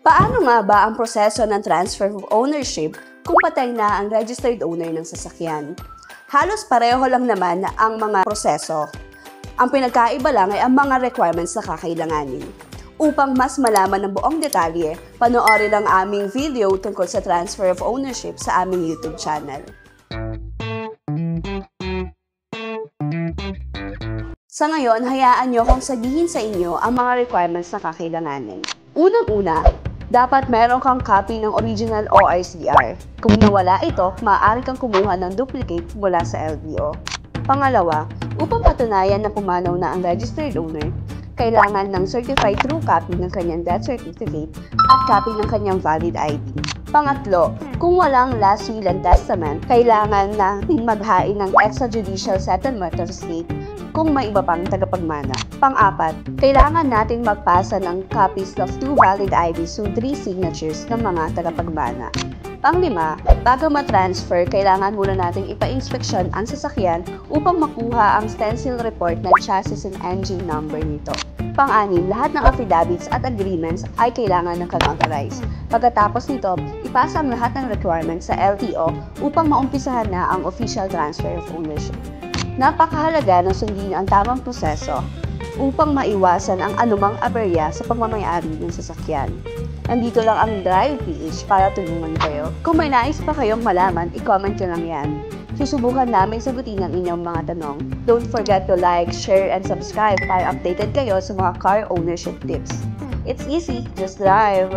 Paano nga ba ang proseso ng transfer of ownership kung patay na ang registered owner ng sasakyan? Halos pareho lang naman ang mga proseso. Ang pinagkaiba lang ay ang mga requirements na kakailanganin. Upang mas malaman ng buong detalye, panoorin ang aming video tungkol sa transfer of ownership sa aming YouTube channel. Sa ngayon, hayaan nyo kong sabihin sa inyo ang mga requirements na kakailanganin. Unang-una, dapat meron kang copy ng original ORCR. Kung nawala ito, maaari kang kumuha ng duplicate mula sa LTO. Pangalawa, upang patunayan na pumanaw na ang registered owner, kailangan ng certified true copy ng kanyang death certificate at copy ng kanyang valid ID. Pangatlo, kung walang last will and testament, kailangan na maghain ng extrajudicial settlement of estate kung may iba pang tagapagmana. Pang-apat, kailangan nating magpasa ng copies of 2 valid IDs o 3 signatures ng mga tagapagmana. Pang-lima, bago ma-transfer, kailangan muna nating ipa-inspeksyon ang sasakyan upang makuha ang stencil report ng chassis and engine number nito. Pang-anim, lahat ng affidavits at agreements ay kailangan ng kag-authorize. Pagkatapos nito, ipasa ang lahat ng requirements sa LTO upang maumpisahan na ang official transfer of ownership. Napakahalaga na sundin ang tamang proseso upang maiwasan ang anumang aberya sa pagmamayari ng sasakyan. Nandito lang ang Drive PH para tulungan kayo. Kung may nais pa kayong malaman, i-comment nyo lang yan. Susubukan namin sagutin ang inyong mga tanong. Don't forget to like, share, and subscribe para updated kayo sa mga car ownership tips. It's easy, just drive!